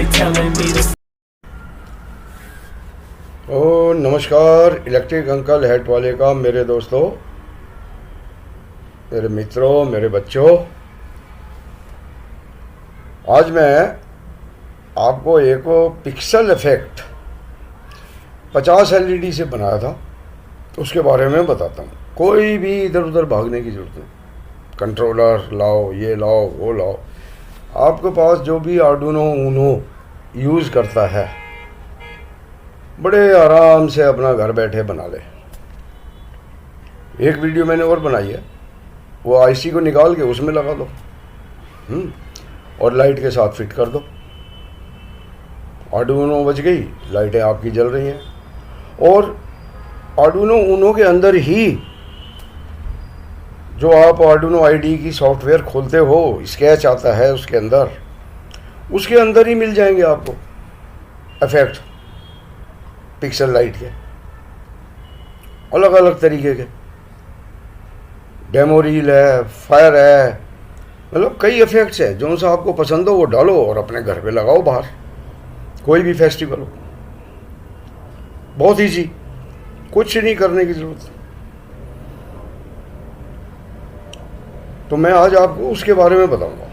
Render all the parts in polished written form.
they telling me to. ओ नमस्कार electric uncle head वाले का मेरे दोस्तों, मेरे मित्रों, मेरे बच्चों, आज मैं आपको एक पिक्सल इफेक्ट 50 एलईडी से बनाया था, उसके बारे में बताता हूँ। कोई भी इधर उधर भागने की ज़रूरत नहीं। कंट्रोलर लाओ, ये लाओ, वो लाओ, आपके पास जो भी आर्डुइनो ऊनो यूज़ करता है बड़े आराम से अपना घर बैठे बना ले। एक वीडियो मैंने और बनाई है, वो आईसी को निकाल के उसमें लगा दो और लाइट के साथ फिट कर दो। आर्डुइनो बज गई, लाइटें आपकी जल रही हैं। और आर्डुइनो ऊनो के अंदर ही जो आप आर्डुइनो आईडी की सॉफ्टवेयर खोलते हो, स्केच आता है उसके अंदर ही मिल जाएंगे आपको इफेक्ट पिक्सल लाइट के, अलग अलग तरीके के। डेमो रील है, फायर है, मतलब कई इफेक्ट्स है। जो सा आपको पसंद हो वो डालो और अपने घर पे लगाओ, बाहर कोई भी फेस्टिवल हो। बहुत ईजी, कुछ नहीं करने की ज़रूरत। तो मैं आज आपको उसके बारे में बताऊंगा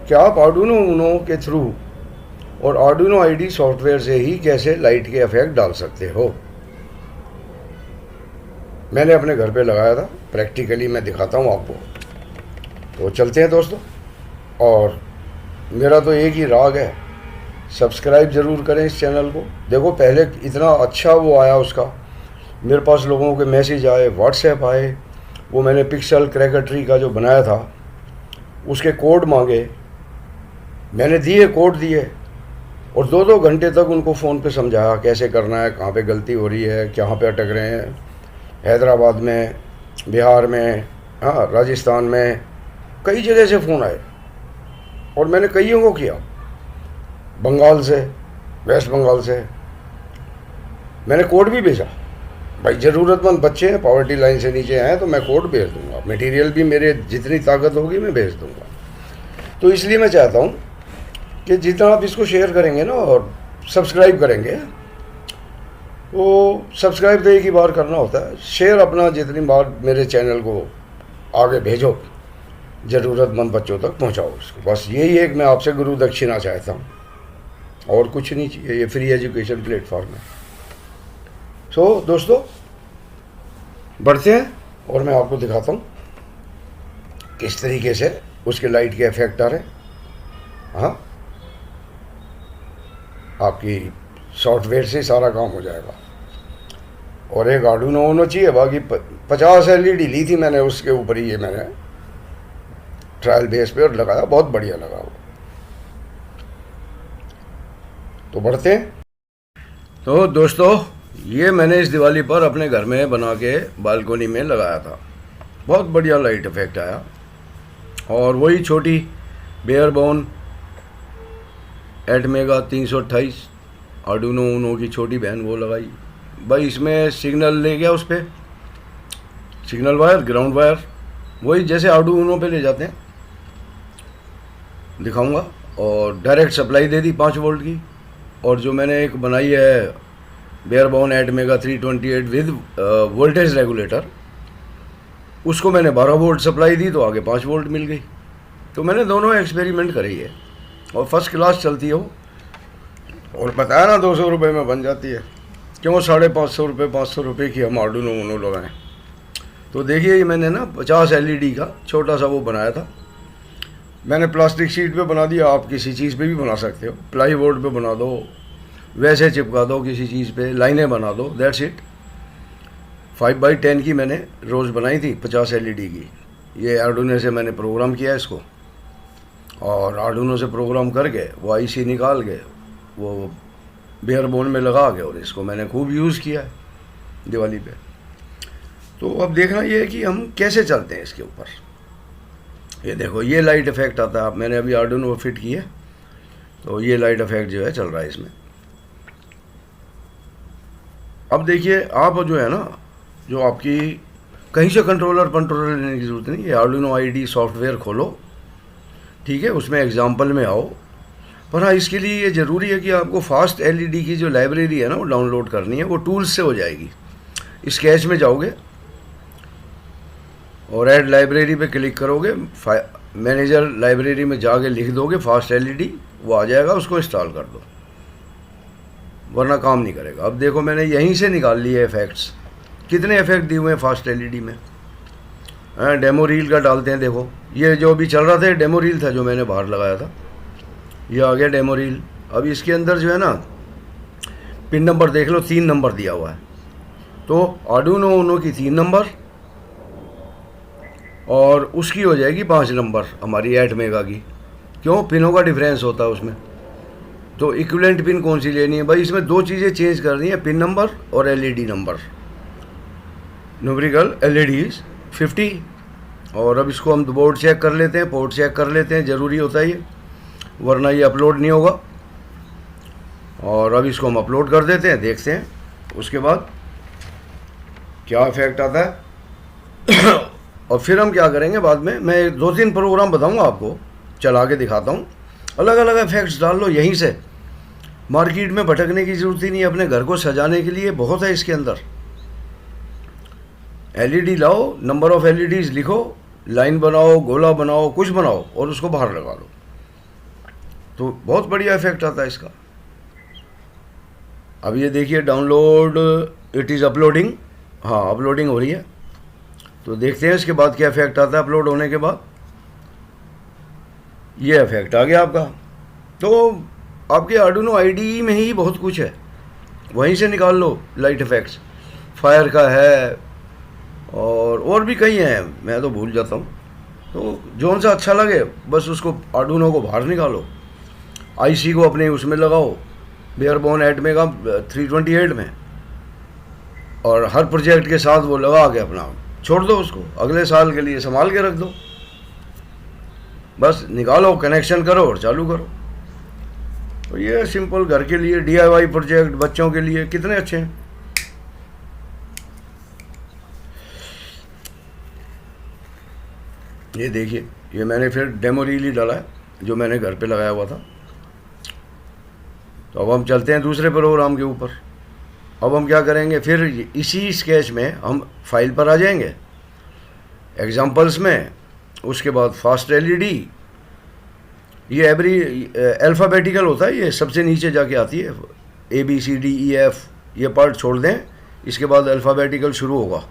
कि आप आर्डुइनो ऊनो के थ्रू और आर्डुइनो आईडी सॉफ्टवेयर से ही कैसे लाइट के इफेक्ट डाल सकते हो। मैंने अपने घर पे लगाया था, प्रैक्टिकली मैं दिखाता हूँ आपको। तो चलते हैं दोस्तों, और मेरा तो एक ही राग है, सब्सक्राइब ज़रूर करें इस चैनल को। देखो पहले इतना अच्छा वो आया उसका, मेरे पास लोगों के मैसेज आए, व्हाट्सएप आए। वो मैंने पिक्सल क्रैकर ट्री का जो बनाया था उसके कोड मांगे, मैंने दिए, कोड दिए, और 2-2 घंटे तक उनको फ़ोन पे समझाया कैसे करना है, कहाँ पे गलती हो रही है, कहाँ पे अटक रहे हैं। हैदराबाद में, बिहार में, हाँ राजस्थान में, कई जगह से फ़ोन आए और मैंने कईयों को किया। बंगाल से, वेस्ट बंगाल से मैंने कोड भी भेजा। भाई ज़रूरतमंद बच्चे हैं, पॉवर्टी लाइन से नीचे हैं, तो मैं कोड भेज दूँगा, मटेरियल भी मेरे जितनी ताकत होगी मैं भेज दूँगा। तो इसलिए मैं चाहता हूँ कि जितना आप इसको शेयर करेंगे ना और सब्सक्राइब करेंगे, वो सब्सक्राइब तो एक ही बार करना होता है, शेयर अपना जितनी बार मेरे चैनल को आगे भेजो, ज़रूरतमंद बच्चों तक पहुंचाओ उसको। बस यही एक मैं आपसे गुरु दक्षिणा चाहता हूँ, और कुछ नहीं चाहिए। ये फ्री एजुकेशन प्लेटफॉर्म है। सो दोस्तों बढ़ते हैं और मैं आपको दिखाता हूँ किस तरीके से उसके लाइट के इफेक्ट आ रहे हैं। हाँ, आपकी सॉफ्टवेयर से सारा काम हो जाएगा। और एक आर्डुइनो ऊनो चाहिए, बाकी 50 एलईडी ली थी मैंने, उसके ऊपर ही ये मैंने ट्रायल बेस पे और लगाया, बहुत बढ़िया लगा वो। तो बढ़ते हैं। तो दोस्तों ये मैंने इस दिवाली पर अपने घर में बना के बालकोनी में लगाया था, बहुत बढ़िया लाइट इफेक्ट आया। और वही छोटी बेयरबोन एटमेगा 328 आर्डुइनो ऊनो की छोटी बहन वो लगाई। भाई इसमें सिग्नल ले गया, उस पर सिग्नल वायर, ग्राउंड वायर, वही जैसे आर्डुइनो पे ले जाते हैं, दिखाऊंगा। और डायरेक्ट सप्लाई दे दी 5 वोल्ट की। और जो मैंने एक बनाई है बेयरबोन एटमेगा 328 विद वोल्टेज रेगुलेटर, उसको मैंने 12 वोल्ट सप्लाई दी तो आगे 5 वोल्ट मिल गई। तो मैंने दोनों एक्सपेरिमेंट करी है और फर्स्ट क्लास चलती है वो। और बताया ना 200 रुपये में बन जाती है, क्यों 550 रुपये 500 रुपये की हम आर्डुइनो ऊनो लगाएं। तो देखिए ये मैंने ना 50 एलईडी का छोटा सा वो बनाया था। मैंने प्लास्टिक शीट पे बना दिया, आप किसी चीज़ पे भी बना सकते हो, प्लाई बोर्ड पे बना दो, वैसे चिपका दो किसी चीज़ पे, लाइनें बना दो, दैट्स इट। 5x10 की मैंने रोज़ बनाई थी 50 एलईडी की। ये आर्डुइनो से मैंने प्रोग्राम किया इसको, और आर्डुइनो से प्रोग्राम करके वो आईसी निकाल के वो बेयरबोन में लगा के, और इसको मैंने खूब यूज़ किया है दिवाली पे। तो अब देखना ये है कि हम कैसे चलते हैं इसके ऊपर। ये देखो ये लाइट इफेक्ट आता है, मैंने अभी आर्डुइनो फिट की है, तो ये लाइट इफेक्ट जो है चल रहा है इसमें। अब देखिए आप जो है ना, जो आपकी कहीं से कंट्रोलर लेने की ज़रूरत नहीं है। आर्डुइनो आईडी सॉफ्टवेयर खोलो, ठीक है, उसमें एग्जाम्पल में आओ, पर हाँ, इसके लिए ये ज़रूरी है कि आपको फास्ट एलईडी की जो लाइब्रेरी है ना वो डाउनलोड करनी है, वो टूल्स से हो जाएगी। स्केच में जाओगे और ऐड लाइब्रेरी पे क्लिक करोगे, मैनेजर लाइब्रेरी में जाके लिख दोगे फास्ट एलईडी, वो आ जाएगा, उसको इंस्टॉल कर दो, वरना काम नहीं करेगा। अब देखो मैंने यहीं से निकाल लिए इफ़ेक्ट्स, कितने इफ़ेक्ट दिए हुए हैं फास्ट एलईडी में। डेमो रील का डालते हैं, देखो ये जो अभी चल रहा था डेमो रील था जो मैंने बाहर लगाया था, ये आ गया डेमो रील। अब इसके अंदर जो है ना पिन नंबर देख लो, 3 नंबर दिया हुआ है, तो आर्डुइनो ऊनो की 3 नंबर और उसकी हो जाएगी 5 नंबर हमारी 8 मेगा की। क्यों? पिनों का डिफरेंस होता है उसमें, तो इक्विवेलेंट पिन कौन सी लेनी है भाई? इसमें 2 चीज़ें चेंज करनी है, पिन नंबर और एलईडी नंबर। Numerical LEDs 50। और अब इसको हम बोर्ड चेक कर लेते हैं, पोर्ट चेक कर लेते हैं, ज़रूरी होता है ये, वरना ये अपलोड नहीं होगा। और अब इसको हम अपलोड कर देते हैं, देखते हैं उसके बाद क्या इफेक्ट आता है। और फिर हम क्या करेंगे बाद में, मैं 2-3 प्रोग्राम बताऊंगा आपको, चला के दिखाता हूँ। अलग अलग इफेक्ट्स डाल लो यहीं से, मार्केट में भटकने की ज़रूरत ही नहीं है। अपने घर को सजाने के लिए बहुत है इसके अंदर। एलईडी लाओ, नंबर ऑफ़ एलईडीज़ लिखो, लाइन बनाओ, गोला बनाओ, कुछ बनाओ और उसको बाहर लगा लो, तो बहुत बढ़िया इफेक्ट आता है इसका। अब ये देखिए डाउनलोड, इट इज़ अपलोडिंग। हाँ, अपलोडिंग हो रही है, तो देखते हैं इसके बाद क्या इफेक्ट आता है। अपलोड होने के बाद ये इफेक्ट आ गया आपका। तो आपके आर्डुइनो आईडी में ही बहुत कुछ है, वहीं से निकाल लो लाइट इफेक्ट्स। फायर का है और भी कई हैं, मैं तो भूल जाता हूँ। तो जो सा अच्छा लगे बस उसको आर्डुइनो को बाहर निकालो, आईसी को अपने उसमें लगाओ, बेयरबोन 8 मेगा 328 में, और हर प्रोजेक्ट के साथ वो लगा के अपना छोड़ दो, उसको अगले साल के लिए संभाल के रख दो। बस निकालो, कनेक्शन करो और चालू करो। तो ये सिंपल घर के लिए डीआईवाई प्रोजेक्ट, बच्चों के लिए कितने अच्छे हैं। ये देखिए, ये मैंने फिर डेमो रील ही डाला है जो मैंने घर पे लगाया हुआ था। तो अब हम चलते हैं दूसरे प्रोग्राम के ऊपर। अब हम क्या करेंगे, फिर इसी स्केच में हम फाइल पर आ जाएंगे, एग्जाम्पल्स में, उसके बाद फास्ट एलईडी। ये एवरी अल्फ़ाबेटिकल होता है, ये सबसे नीचे जाके आती है, ABCDEF, ये पार्ट छोड़ दें, इसके बाद अल्फ़ाबेटिकल शुरू होगा।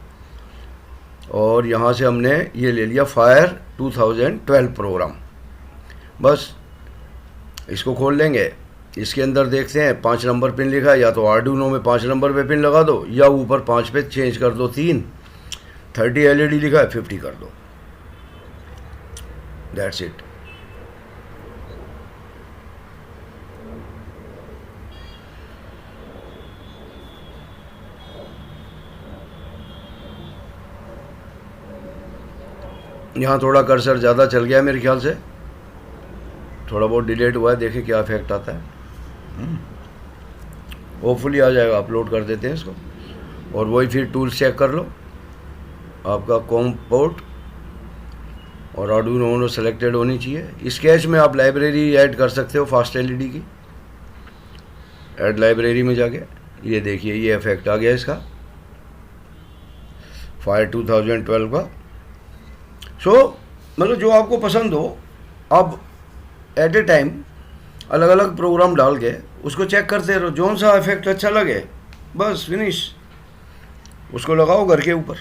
और यहाँ से हमने ये ले लिया फायर 2012 प्रोग्राम। बस इसको खोल लेंगे, इसके अंदर देखते हैं 5 नंबर पिन लिखा है, या तो आर्डुइनो में 5 नंबर पे पिन लगा दो, या ऊपर 5 पे चेंज कर दो 3। 30 एलईडी लिखा है, 50 कर दो, दैट्स इट। यहाँ थोड़ा कर्सर ज़्यादा चल गया मेरे ख्याल से, थोड़ा बहुत डिलीट हुआ है, देखें क्या इफेक्ट आता है। होपफुली आ जाएगा। अपलोड कर देते हैं इसको, और वही फिर टूल्स चेक कर लो, आपका कॉम पोर्ट और आर्डुइनो ऊनो सेलेक्टेड होनी चाहिए। स्केच में आप लाइब्रेरी ऐड कर सकते हो फास्ट एलईडी की, ऐड लाइब्रेरी में जाके ये देखिए ये इफेक्ट आ गया इसका, फायर 2012 का। मतलब जो आपको पसंद हो, आप एट ए टाइम अलग अलग प्रोग्राम डाल के उसको चेक करते रहो, जो सा इफेक्ट अच्छा लगे बस फिनिश, उसको लगाओ घर के ऊपर।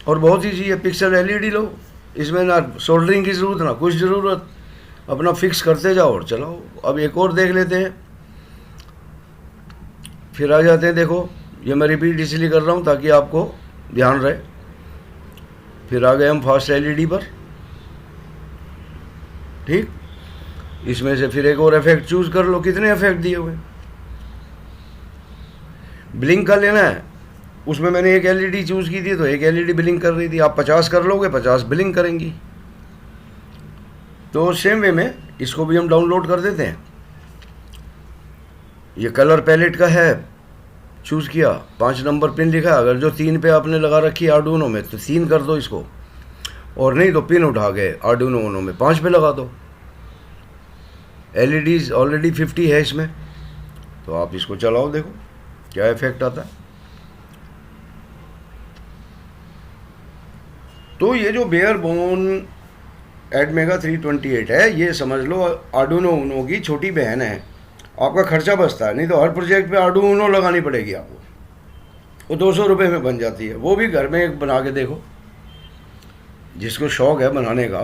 और बहुत ईजी है, पिक्सल एलईडी लो, इसमें ना सोल्डरिंग की ज़रूरत ना कुछ ज़रूरत, अपना फिक्स करते जाओ और चलाओ। अब एक और देख लेते हैं, फिर आ जाते हैं। देखो ये मैं रिपीट इसलिए कर रहा हूँ ताकि आपको ध्यान रहे। फिर आ गए हम फास्ट एलईडी पर, ठीक। इसमें से फिर एक और इफेक्ट चूज कर लो, कितने इफेक्ट दिए हुए। ब्लिंक का लेना है, उसमें मैंने एक एलईडी चूज की थी तो एक एलईडी ब्लिंक कर रही थी। आप 50 कर लोगे, 50 ब्लिंक करेंगी। तो सेम वे में इसको भी हम डाउनलोड कर देते हैं। ये कलर पैलेट का है, चूज़ किया, 5 नंबर पिन लिखा है। अगर जो 3 पे आपने लगा रखी है आर्डुइनो में तो 3 कर दो इसको, और नहीं तो पिन उठा के आर्डुइनो ऊनो में 5 पे लगा दो। LEDs ऑलरेडी 50 है इसमें, तो आप इसको चलाओ, देखो क्या इफेक्ट आता है। तो ये जो बेयरबोन एटमेगा 328 है, ये समझ लो आर्डुइनो ऊनो की छोटी बहन है। आपका खर्चा बचता है, नहीं तो हर प्रोजेक्ट पे आर्डुइनो ऊनो लगानी पड़ेगी आपको। वो 200 रुपये में बन जाती है, वो भी घर में एक बना के देखो, जिसको शौक़ है बनाने का।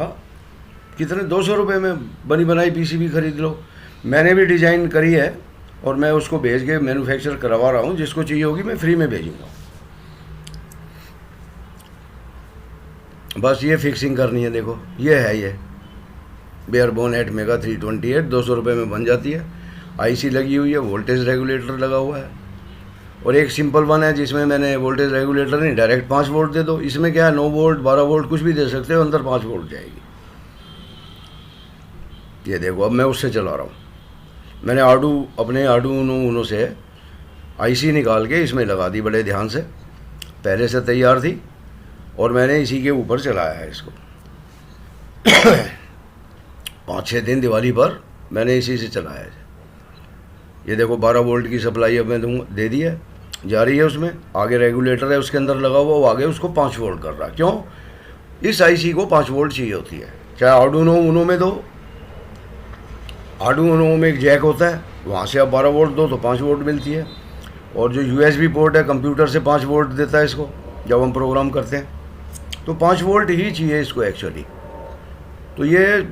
कितने 200 रुपये में बनी बनाई PCB खरीद लो। मैंने भी डिज़ाइन करी है और मैं उसको भेज के मैन्युफैक्चर करवा रहा हूँ। जिसको चाहिए होगी मैं फ्री में भेजूँगा। बस ये फिक्सिंग करनी है, देखो ये है, ये बेयरबोन एटमेगा 328 200 रुपये में बन जाती है। IC लगी हुई है, वोल्टेज रेगुलेटर लगा हुआ है, और एक सिंपल वन है जिसमें मैंने वोल्टेज रेगुलेटर नहीं, डायरेक्ट 5 वोल्ट दे दो। इसमें क्या है, 9 वोल्ट 12 वोल्ट कुछ भी दे सकते हो, अंदर 5 वोल्ट जाएगी। ये देखो अब मैं उससे चला रहा हूँ। मैंने अपने आर्डुइनो ऊनो से IC निकाल के इसमें लगा दी, बड़े ध्यान से, पहले से तैयार थी, और मैंने इसी के ऊपर चलाया है इसको। 5-6 दिन दिवाली पर मैंने इसी से चलाया है। ये देखो 12 वोल्ट की सप्लाई अब मैं दे दी है, जा रही है उसमें। आगे रेगुलेटर है उसके अंदर लगा हुआ, वो आगे उसको 5 वोल्ट कर रहा है। क्यों? इस IC को 5 वोल्ट चाहिए होती है। चाहे आर्डुइनो ऊनो में दो, आर्डुइनो ऊनो में एक जैक होता है, वहाँ से आप 12 वोल्ट दो तो 5 वोल्ट मिलती है। और जो USB पोर्ट है कंप्यूटर से 5 वोल्ट देता है इसको, जब हम प्रोग्राम करते हैं तो 5 वोल्ट ही चाहिए इसको एक्चुअली। तो ये,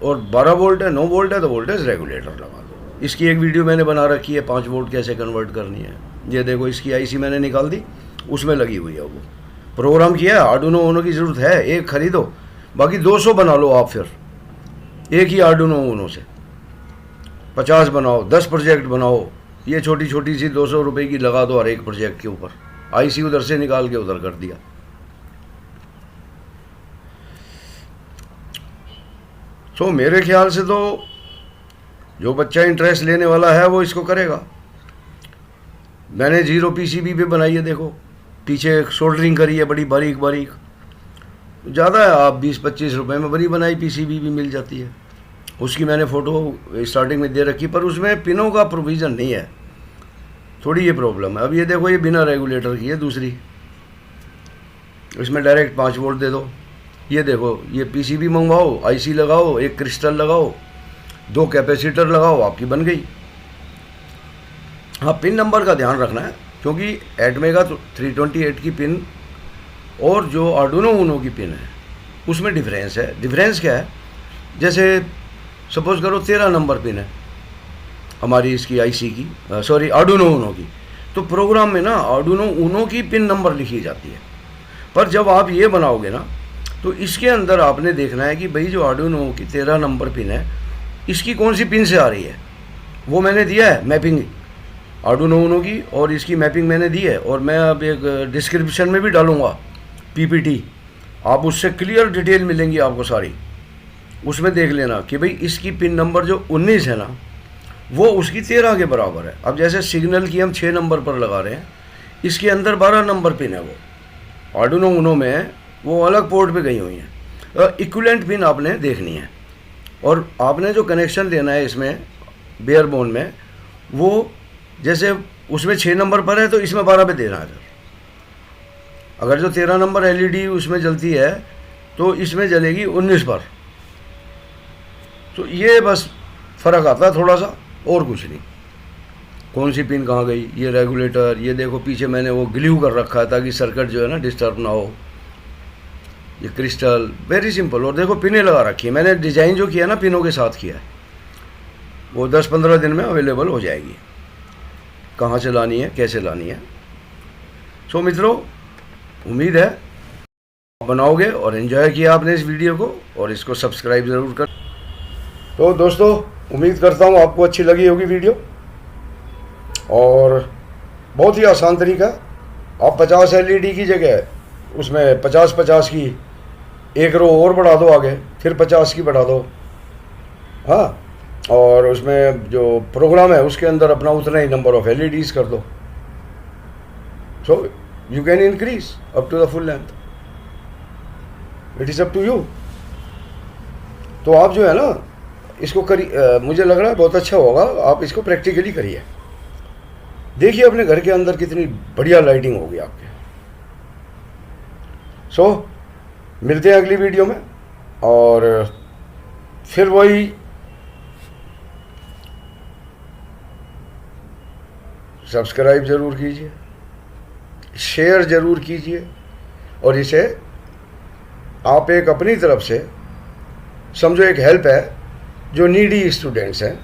और 12 वोल्ट है, 9 वोल्ट है तो वोल्टेज रेगुलेटर लगा दो। इसकी एक वीडियो मैंने बना रखी है, 5 वोल्ट कैसे कन्वर्ट करनी है। ये देखो इसकी IC मैंने निकाल दी, उसमें लगी हुई है, वो प्रोग्राम किया है। आर्डुइनो ऊनो की ज़रूरत है, एक खरीदो, बाकी 200 बना लो आप। फिर एक ही आर्डुइनो ऊनो से 50 बनाओ, 10 प्रोजेक्ट बनाओ। ये छोटी छोटी सी 200 रुपये की लगा दो हर एक प्रोजेक्ट के ऊपर। IC उधर से निकाल के उधर कर दिया। तो मेरे ख्याल से तो जो बच्चा इंटरेस्ट लेने वाला है वो इसको करेगा। मैंने 0 PCB पे बनाई है, देखो पीछे सोल्डरिंग करी है बड़ी बारीक बारीक। ज़्यादा है, आप 20-25 रुपये में बनी बनाई PCB भी मिल जाती है। उसकी मैंने फ़ोटो स्टार्टिंग में दे रखी, पर उसमें पिनों का प्रोविज़न नहीं है, थोड़ी ये प्रॉब्लम है। अब ये देखो ये बिना रेगुलेटर की है दूसरी, इसमें डायरेक्ट 5 वोल्ट दे दो। ये देखो ये PCB मंगवाओ, IC लगाओ, एक क्रिस्टल लगाओ, 2 कैपेसिटर लगाओ, आपकी बन गई। हाँ, पिन नंबर का ध्यान रखना है, क्योंकि एटमेगा 328 की पिन और जो आर्डुइनो ऊनो की पिन है उसमें डिफरेंस है। डिफरेंस क्या है, जैसे सपोज़ करो 13 नंबर पिन है हमारी इसकी IC की, सॉरी आर्डुइनो ऊनो की, तो प्रोग्राम में ना आर्डुइनो ऊनो की पिन नंबर लिखी जाती है। पर जब आप ये बनाओगे ना, तो इसके अंदर आपने देखना है कि भाई जो आर्डुइनो की 13 नंबर पिन है, इसकी कौन सी पिन से आ रही है। वो मैंने दिया है मैपिंग आर्डुइनो ऊनो की, और इसकी मैपिंग मैंने दी है, और मैं अब एक डिस्क्रिप्शन में भी डालूँगा PPT, आप उससे क्लियर डिटेल मिलेंगी आपको सारी। उसमें देख लेना कि भाई इसकी पिन नंबर जो 19 है ना, वो उसकी 13 के बराबर है। अब जैसे सिग्नल की हम 6 नंबर पर लगा रहे हैं, इसके अंदर 12 नंबर पिन है, वो आर्डुइनो ऊनो में वो अलग पोर्ट पे गई हुई हैं। इक्विवेलेंट पिन आपने देखनी है, और आपने जो कनेक्शन देना है इसमें बेयरबोन में, वो जैसे उसमें 6 नंबर पर है तो इसमें 12 पे देना है। अगर जो 13 नंबर LED उसमें जलती है तो इसमें जलेगी 19 पर। तो ये बस फ़र्क आता है थोड़ा सा, और कुछ नहीं। कौन सी पिन कहाँ गई, ये रेगुलेटर, ये देखो पीछे मैंने वो ग्लू कर रखा है ताकि सर्किट जो है ना डिस्टर्ब ना हो। ये क्रिस्टल, वेरी सिंपल। और देखो पिनें लगा रखी है मैंने, डिज़ाइन जो किया ना पिनों के साथ किया है, वो 10-15 दिन में अवेलेबल हो जाएगी, कहाँ से लानी है कैसे लानी है। सो मित्रों, उम्मीद है बनाओगे और एंजॉय किया आपने इस वीडियो को, और इसको सब्सक्राइब ज़रूर कर। तो दोस्तों, उम्मीद करता हूँ आपको अच्छी लगी होगी वीडियो, और बहुत ही आसान तरीका। आप 50 LED की जगह उसमें 50-50 की एक रो और बढ़ा दो आगे, फिर 50 की बढ़ा दो। हाँ, और उसमें जो प्रोग्राम है उसके अंदर अपना उतना ही नंबर ऑफ LEDs कर दो। So you can increase up to the full length, it is up to you. तो आप जो है ना इसको मुझे लग रहा है बहुत अच्छा होगा। आप इसको प्रैक्टिकली करिए, देखिए अपने घर के अंदर कितनी बढ़िया लाइटिंग होगी आपके। सो मिलते हैं अगली वीडियो में, और फिर वही सब्सक्राइब ज़रूर कीजिए, शेयर ज़रूर कीजिए, और इसे आप एक अपनी तरफ से समझो एक हेल्प है जो नीडी स्टूडेंट्स हैं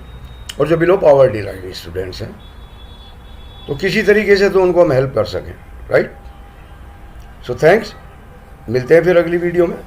और जो बिलो पॉवर्टी लाइन स्टूडेंट्स हैं, तो किसी तरीके से तो उनको हम हेल्प कर सकें, राइट। सो थैंक्स, मिलते हैं फिर अगली वीडियो में।